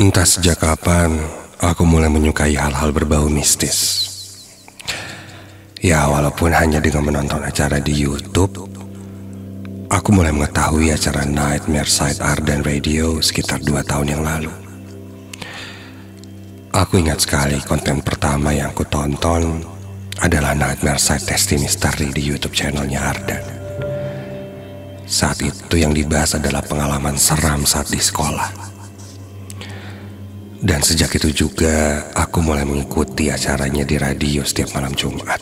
Entah sejak kapan aku mulai menyukai hal-hal berbau mistis. Ya, walaupun hanya dengan menonton acara di YouTube, aku mulai mengetahui acara Nightmare Side Arden Radio sekitar 2 tahun yang lalu. Aku ingat sekali konten pertama yang aku tonton adalah Nightmare Side Testy Mystery di YouTube channelnya Arden. Saat itu yang dibahas adalah pengalaman seram saat di sekolah. Dan sejak itu juga aku mulai mengikuti acaranya di radio setiap malam Jumat.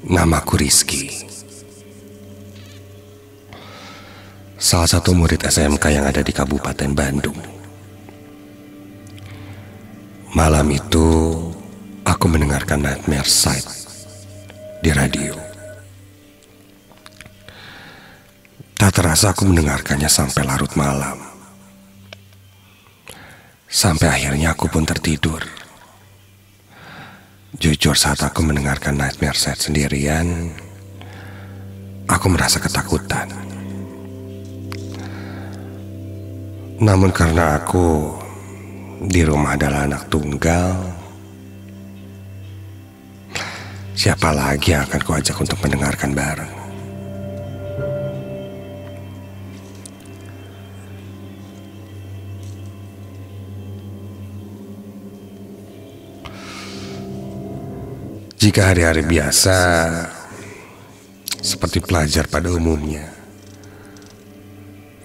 Namaku Rizky, salah satu murid SMK yang ada di Kabupaten Bandung. Malam itu aku mendengarkan Nightmare Side di radio. Tak terasa aku mendengarkannya sampai larut malam. Sampai akhirnya aku pun tertidur. Jujur, saat aku mendengarkan Nightmare Side sendirian, aku merasa ketakutan. Namun karena aku di rumah adalah anak tunggal, siapa lagi yang akan kuajak untuk mendengarkan bareng? Jika hari-hari biasa seperti pelajar pada umumnya,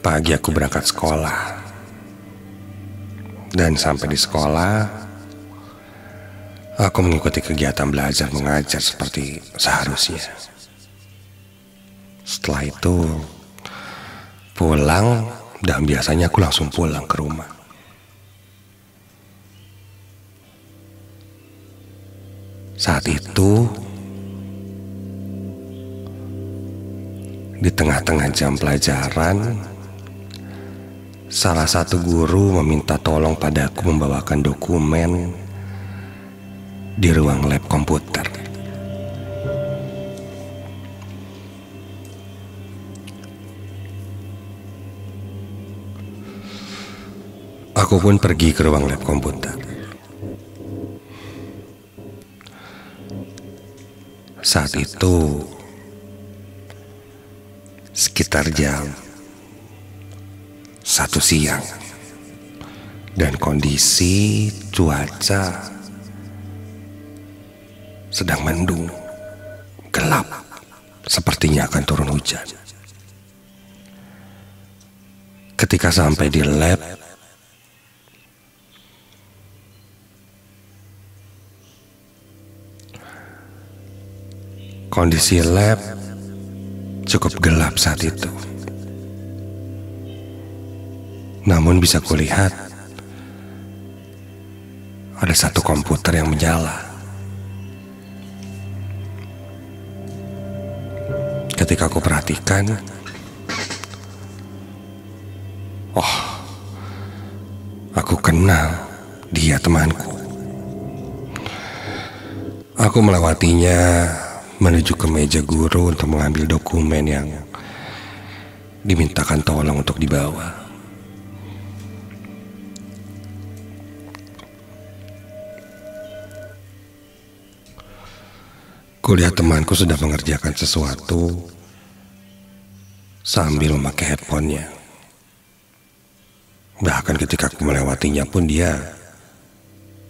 pagi aku berangkat sekolah. Dan sampai di sekolah, aku mengikuti kegiatan belajar mengajar seperti seharusnya. Setelah itu pulang, dan biasanya aku langsung pulang ke rumah. Saat itu, di tengah-tengah jam pelajaran, salah satu guru meminta tolong padaku membawakan dokumen di ruang lab komputer. Aku pun pergi ke ruang lab komputer. Saat itu sekitar jam 1 siang, dan kondisi cuaca sedang mendung, gelap, sepertinya akan turun hujan. Ketika sampai di lab, kondisi lab cukup gelap saat itu. Namun bisa kulihat ada satu komputer yang menyala. Ketika aku perhatikan, oh, aku kenal dia, temanku. Aku melewatinya menuju ke meja guru untuk mengambil dokumen yang dimintakan tolong untuk dibawa. Kulihat temanku sudah mengerjakan sesuatu sambil memakai headphone-nya. Bahkan ketika aku melewatinya pun dia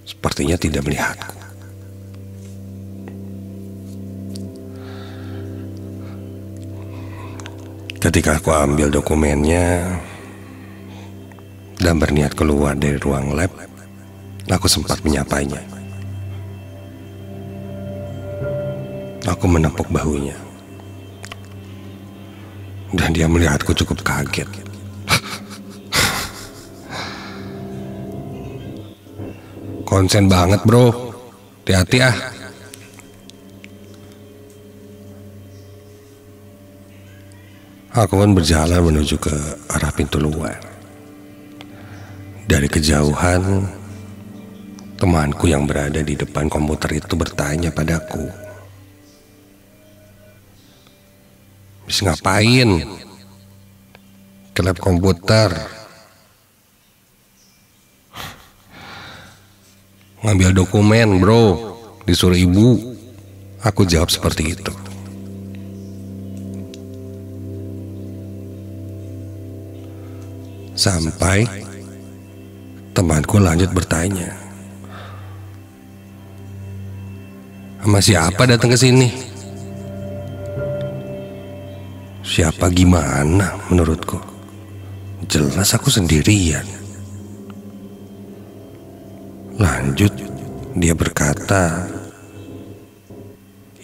sepertinya tidak melihatku. Ketika aku ambil dokumennya dan berniat keluar dari ruang lab, aku sempat menyapanya. Aku menepuk bahunya, dan dia melihatku cukup kaget. Konsen banget bro, hati-hati ah. Aku pun berjalan menuju ke arah pintu luar. Dari kejauhan, temanku yang berada di depan komputer itu bertanya padaku, "Bisa ngapain? Ke lab komputer? Ngambil dokumen bro, disuruh ibu. Aku jawab seperti itu. Sampai temanku lanjut bertanya, sama siapa datang ke sini? Siapa gimana menurutku? Jelas aku sendirian. Lanjut, dia berkata,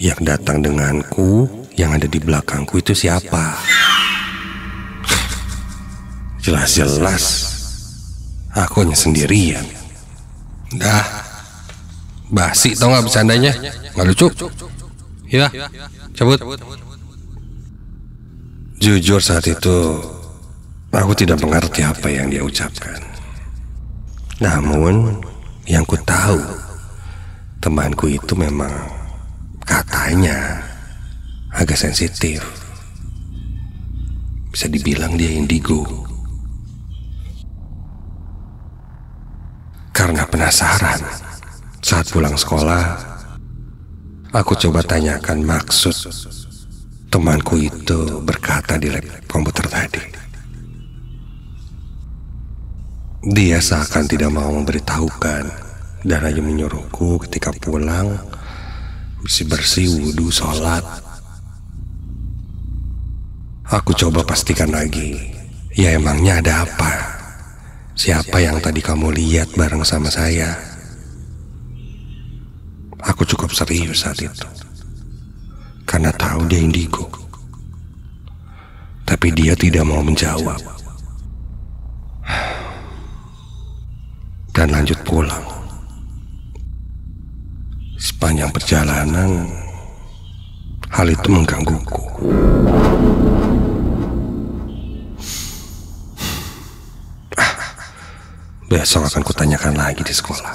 yang datang denganku, yang ada di belakangku itu siapa? Jelas-jelas aku hanya sendirian. Dah, basi tau gak bercandanya? Gak lucu. Ya, cabut. Jujur saat itu aku tidak mengerti apa yang dia ucapkan. Namun yang ku tahu, temanku itu memang katanya agak sensitif. Bisa dibilang dia indigo. Karena penasaran, saat pulang sekolah, aku coba tanyakan maksud temanku itu berkata di lab komputer tadi. Dia seakan tidak mau memberitahukan dan hanya menyuruhku ketika pulang bersih-bersih, wudhu, sholat. Aku coba pastikan lagi, ya emangnya ada apa? Siapa yang tadi kamu lihat bareng sama saya? Aku cukup serius saat itu, karena tahu dia indigo. Tapi dia tidak mau menjawab. Dan lanjut pulang. Sepanjang perjalanan, hal itu menggangguku. Besok akan kutanyakan lagi di sekolah.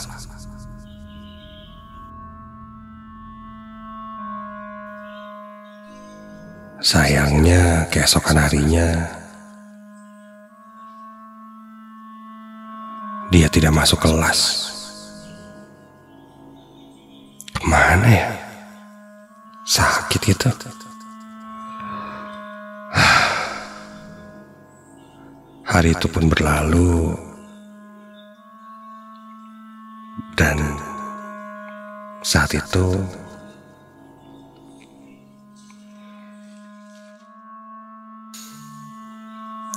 Sayangnya keesokan harinya dia tidak masuk kelas. Kemana ya? Sakit gitu. Hari itu pun berlalu. Dan saat itu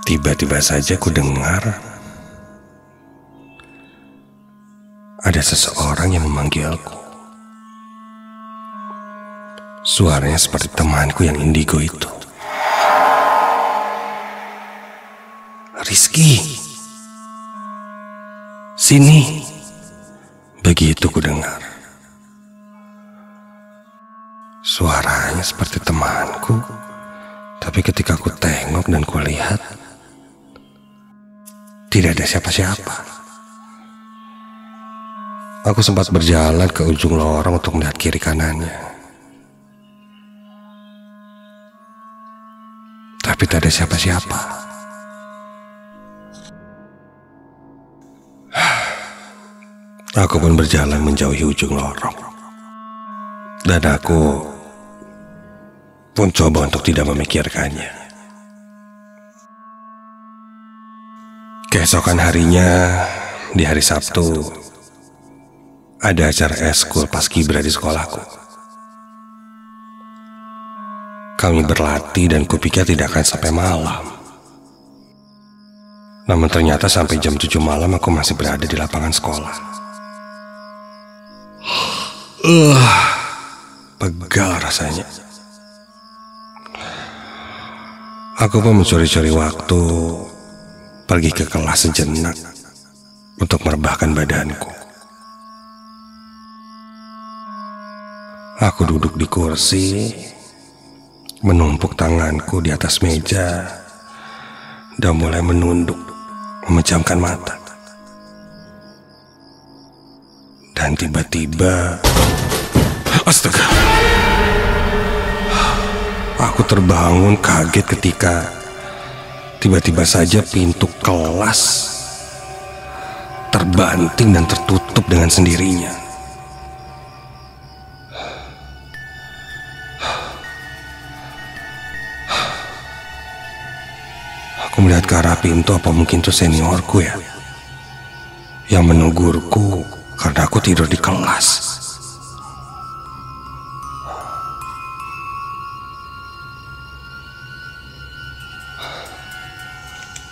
tiba-tiba saja ku dengar ada seseorang yang memanggilku. Suaranya seperti temanku yang indigo itu. Rizky, sini. Begitu ku dengar. Suaranya seperti temanku, tapi ketika ku tengok dan ku lihat, tidak ada siapa-siapa. Aku sempat berjalan ke ujung lorong untuk melihat kiri kanannya, tapi tak ada siapa-siapa. Aku pun berjalan menjauhi ujung lorong. Dan aku pun coba untuk tidak memikirkannya. Keesokan harinya, di hari Sabtu, ada acara eskul paskibra di sekolahku. Kami berlatih dan kupikir tidak akan sampai malam. Namun ternyata sampai jam 7 malam aku masih berada di lapangan sekolah. Pegal rasanya. Aku pun mencuri-curi waktu pergi ke kelas sejenak untuk merebahkan badanku. Aku duduk di kursi, menumpuk tanganku di atas meja, dan mulai menunduk, memejamkan mata. Dan tiba-tiba, astaga, aku terbangun kaget ketika tiba-tiba saja pintu kelas terbanting dan tertutup dengan sendirinya. Aku melihat ke arah pintu, apa mungkin itu seniorku ya, yang menegurku karena aku tidur di kelas.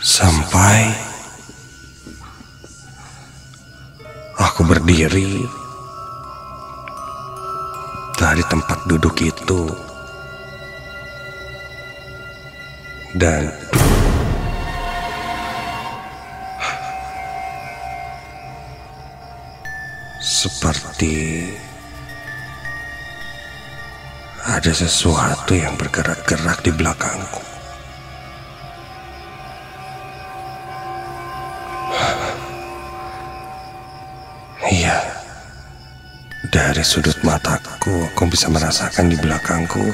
Sampai aku berdiri dari tempat duduk itu dan seperti ada sesuatu yang bergerak-gerak di belakangku. Iya, dari sudut mataku aku bisa merasakan di belakangku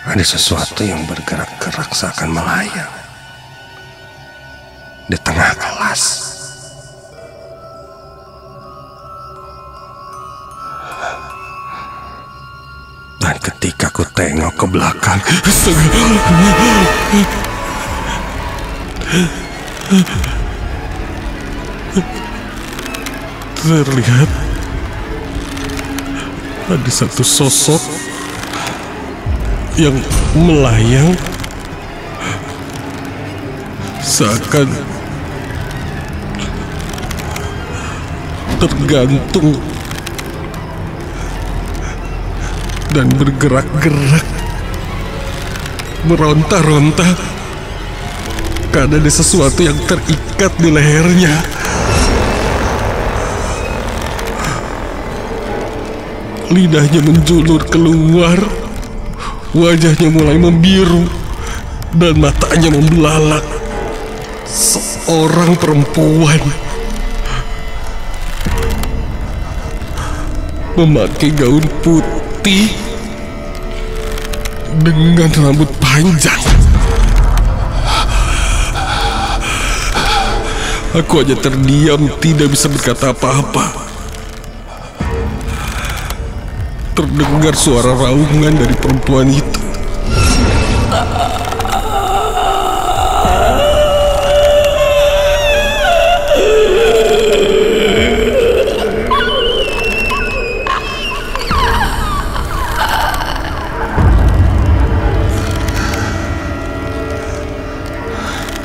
ada sesuatu yang bergerak-gerak seakan melayang di tengah kelas. Dan ketika aku tengok ke belakang, terlihat ada satu sosok yang melayang seakan tergantung dan bergerak-gerak, meronta-ronta karena ada sesuatu yang terikat di lehernya. Lidahnya menjulur keluar, wajahnya mulai membiru, dan matanya membelalak. Seorang perempuan memakai gaun putih dengan rambut panjang. Aku hanya terdiam, tidak bisa berkata apa-apa. Terdengar suara raungan dari perempuan itu.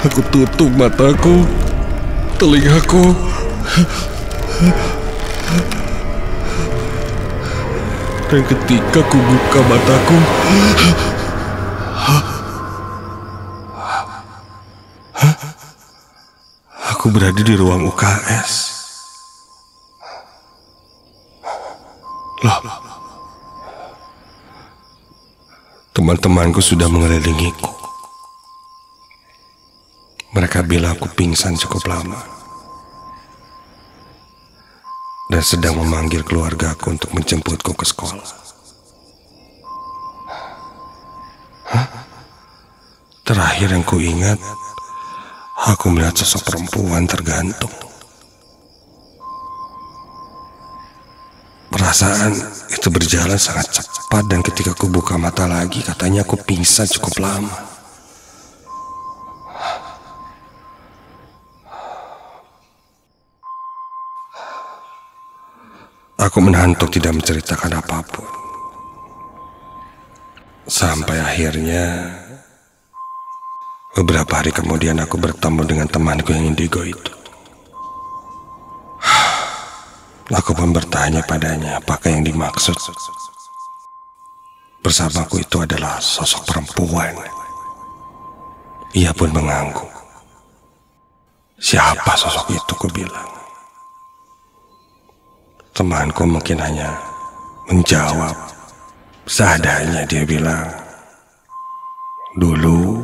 Aku tutup mataku, telingaku. Dan ketika ku buka mataku, aku berada di ruang UKS. Loh, teman-temanku sudah mengelilingiku. Mereka bilang aku pingsan cukup lama dan sedang memanggil keluargaku untuk menjemputku ke sekolah. Terakhir yang ku ingat, aku melihat sosok perempuan tergantung. Perasaan itu berjalan sangat cepat dan ketika ku buka mata lagi, katanya aku pingsan cukup lama. Aku menahan untuk tidak menceritakan apapun. Sampai akhirnya, beberapa hari kemudian aku bertemu dengan temanku yang indigo itu. Aku pun bertanya padanya apakah yang dimaksud bersamaku itu adalah sosok perempuan. Ia pun mengangguk. Siapa sosok itu, ku bilang. Temanku mungkin hanya menjawab seadanya. Dia bilang, dulu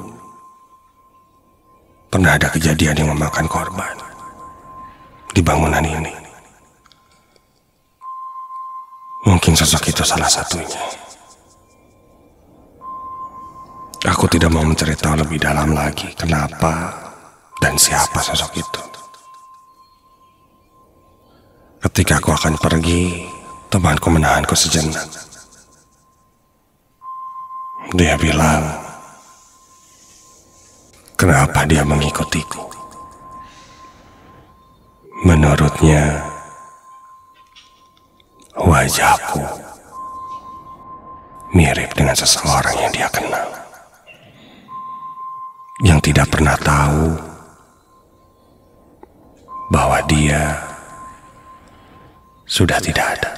pernah ada kejadian yang memakan korban di bangunan ini. Mungkin sosok itu salah satunya. Aku tidak mau menceritakan lebih dalam lagi kenapa dan siapa sosok itu. Ketika aku akan pergi, temanku menahanku sejenak. Dia bilang, kenapa dia mengikutiku? Menurutnya, wajahku mirip dengan seseorang yang dia kenal, yang tidak pernah tahu bahwa dia sudah tidak ada.